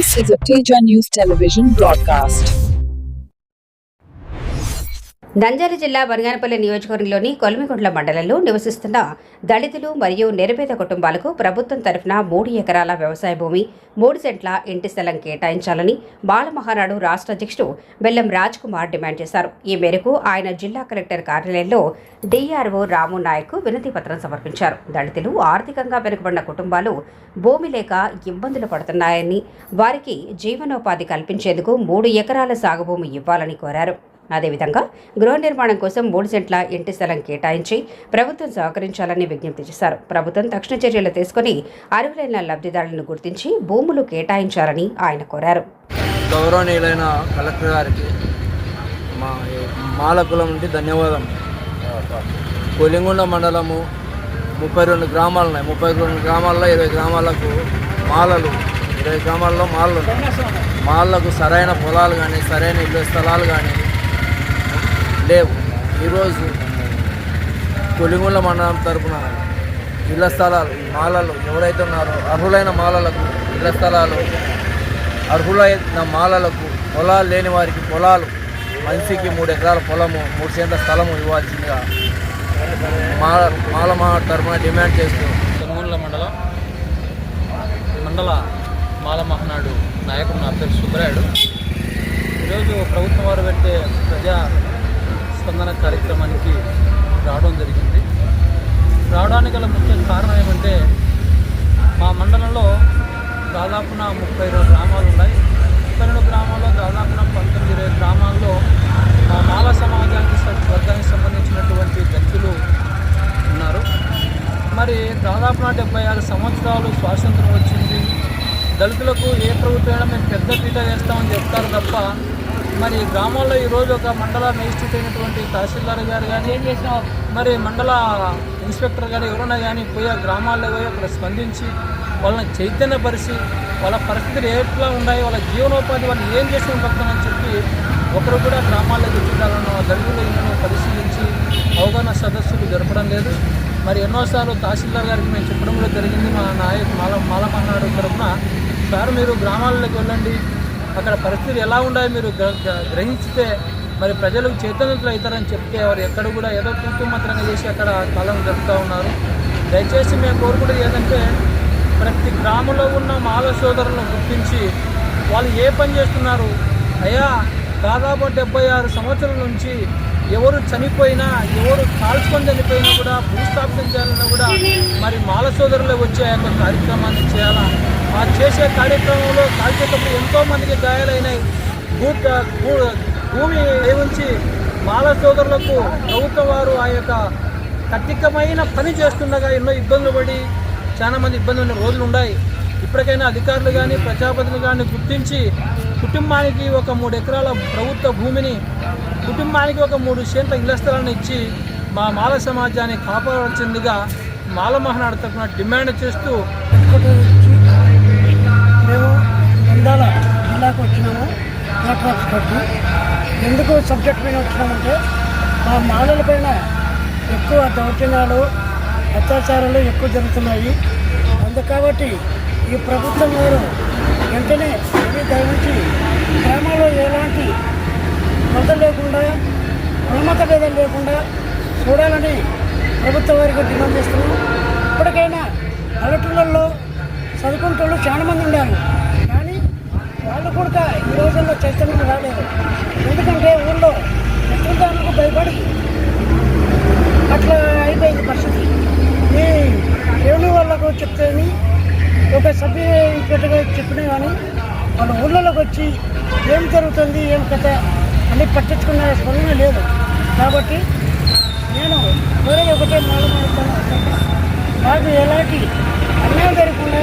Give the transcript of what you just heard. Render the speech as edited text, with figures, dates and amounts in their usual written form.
This is a Teja News Television broadcast. Nandyal జిల్లా బనగానపల్లి నియోజకవర్గంలోని కొల్మిగుంట్ల మండలంలో నివసిస్తున్న దళితులు మరియు నిరుపేద కుటుంబాలకు ప్రభుత్వం తరఫున 3 ఎకరాల వ్యవసాయ భూమి 3 సెంట్ల ఇంటి స్థలం కేటాయించాలని బాలమహానాడు రాష్ట్ర అధ్యక్షుడు బెల్లం రాజ్ కుమార్ డిమాండ్ చేశారు. ఈ మేరకు ఆయన జిల్లా కలెక్టర్ కార్యాలయంలో డిఆర్ఓ రాము నాయక్ వినతి పత్రం సమర్పించారు. దళితులు ఆర్థికంగా వెనుకబడిన కుటుంబాలు భూమి లేక ఇబ్బందులు పడుతున్నాయని, వారికి జీవనోపాధి కల్పించేందుకు 3 ఎకరాల సాగు భూమి ఇవ్వాలని కోరారు. అదేవిధంగా గృహ నిర్మాణం కోసం 3 సెంట్ల ఇంటి స్థలం కేటాయించి ప్రభుత్వం సహకరించాలని విజ్ఞప్తి చేశారు. ప్రభుత్వం తక్షణ చర్యలు తీసుకుని అర్హులైన లబ్ధిదారులను గుర్తించి భూములు కేటాయించాలని ఆయన కోరారు. గౌరవనీయులైన కలెక్టర్ గారికి మాల కులం నుండి ధన్యవాదం. కొలింగుండ మండలము 32 గ్రామాలు ఉన్నాయి. 32 గ్రామాల్లో 20 గ్రామాలకు మాలలు, 20 గ్రామాల్లో మాలలు ఉన్నాయి. మాలకు సరైన పొలాలు కానీ సరైన ఇల్లు స్థలాలు కానీ లేవు. ఈరోజు కొలింగుండ్ల మండలం తరఫున ఇళ్ల స్థలాలు మాలలు ఎవరైతే ఉన్నారో అర్హులైన మాలలకు ఇళ్ల స్థలాలు, అర్హులైన మాలలకు పొలాలు లేని వారికి పొలాలు, మనిషికి 3 ఎకరాల పొలము 3 సెంట్ల స్థలము ఇవ్వాల్సిందిగా మాల తరఫున డిమాండ్ చేస్తూ కొలింగుండ్ల మండల మాల మహానాడు నాయకుడు నా పేరు సుబ్బరాయుడు. ఈరోజు ప్రభుత్వం వారు పెట్టే ప్రజా స్పందన కార్యక్రమానికి రావడం జరిగింది. రావడానికి గల ముఖ్య కారణం ఏమంటే, మా మండలంలో దాదాపున 32 గ్రామాలు ఉన్నాయి. 32 గ్రామాల్లో దాదాపున 19-20 గ్రామాల్లో మా మాల సమాజానికి వర్గానికి సంబంధించినటువంటి వ్యక్తులు ఉన్నారు. మరి దాదాపున 76 సంవత్సరాలు స్వాతంత్రం వచ్చింది. దళితులకు ఏ ప్రభుత్వం మేము పెద్ద పీట వేస్తామని చెప్తారు తప్ప, మరి గ్రామాల్లో ఈరోజు ఒక మండల మేజిస్ట్రేట్ అయినటువంటి తహసీల్దార్ గారు కానీ మరి మండల ఇన్స్పెక్టర్ గారు ఎవరైనా కానీ పోయి ఆ గ్రామాల్లో పోయి అక్కడ స్పందించి వాళ్ళని చైతన్యపరిచి వాళ్ళ పరిస్థితులు ఎట్లా ఉన్నాయి, వాళ్ళ జీవనోపాధి వాళ్ళు ఏం చేసి ఉంటుందని చెప్పి ఒకరు కూడా గ్రామాల్లోకి వచ్చేటాలను దళితుల ఇళ్లను పరిశీలించి అవగాహన సదస్సులు జరపడం లేదు. మరి ఎన్నోసార్లు తహసీల్దార్ గారికి మేము చెప్పడం కూడా జరిగింది. మా మాల మహానాడు తరఫున, సార్ మీరు గ్రామాల్లోకి వెళ్ళండి, అక్కడ పరిస్థితులు ఎలా ఉన్నాయో మీరు గ్రహించితే మరి ప్రజలకు చైతన్యతలు అవుతారని చెప్తే వారు ఎక్కడ కూడా ఏదో తూతుమంత్రంగా చేసి అక్కడ కాలం జరుపుతూ ఉన్నారు. దయచేసి మేము కోరుకునేది ఏంటంటే, ప్రతి గ్రామంలో ఉన్న మాల సోదరులను గుర్తించి వాళ్ళు ఏ పని చేస్తున్నారు, అయ్యా దాదాపు 76 సంవత్సరాల నుంచి ఎవరు చనిపోయినా, ఎవరు కాల్చుకొని చనిపోయినా కూడా భూస్థాపితం చేయాలన్నా కూడా మరి మాల సోదరులు వచ్చే యొక్క కార్యక్రమాన్ని చేయాలా. ఆ చేసే కార్యక్రమంలో కాల్చేటప్పుడు ఎంతోమందికి గాయాలైనాయి. భూమి ఉంచి మాల సోదరులకు ప్రభుత్వం వారు ఆ యొక్క కఠినమైన పని చేస్తుండగా ఎన్నో ఇబ్బందులు పడి చాలామంది ఇబ్బంది ఉన్న రోజులు ఉన్నాయి. ఇప్పటికైనా అధికారులు కానీ ప్రజాప్రతినిధులు కానీ గుర్తించి కుటుంబానికి ఒక 3 ఎకరాల ప్రభుత్వ భూమిని, కుటుంబానికి ఒక 3 సెంట్ల ఇళ్ల స్థలాన్ని ఇచ్చి మా మాల సమాజాన్ని కాపాడవలసిందిగా మాల మహానాడు తరఫున డిమాండ్ చేస్తూ మేము నంద్యాల జిల్లాకు వచ్చినాము. కలెక్టర్ ఆఫీస్ కొట్టి ఎందుకు సబ్జెక్ట్ పైన వచ్చినామంటే, మా మాలల పైన ఎక్కువ దౌర్జన్యాలు అత్యాచారాలు ఎక్కువ జరుగుతున్నాయి. కాబట్టి ఈ ప్రభుత్వం వారు వెంటనే దయవుంచి గ్రామాల్లో ఎలాంటి కొరత లేకుండా, గుణమత భేదం లేకుండా చూడాలని ప్రభుత్వం వారికి డిమాండ్ చేస్తున్నాం. ఇప్పటికైనా పల్లెటూళ్ళల్లో చదువుకుంటూ చాలా మంది ఉన్నారు, కానీ వాళ్ళు కూడా ఈ రోజుల్లో చైతన్యం రాలేదు. ఎందుకంటే ఊళ్ళో ఎత్తుదానికి భయపడి అట్లా అయిపోయింది పరిస్థితి. ఈ రెవెన్యూ వాళ్ళకు చెప్తేని ఒక సభ్యుగా చెప్పినా కానీ వాళ్ళ ఊళ్ళలోకి వచ్చి ఏం జరుగుతుంది ఏం కథ అని పట్టించుకునే స్పందన లేదు. కాబట్టి నేను వేరే ఒకటే మాట్లాడుతాను, నాకు ఎలాంటి అన్యాయం జరగకుండా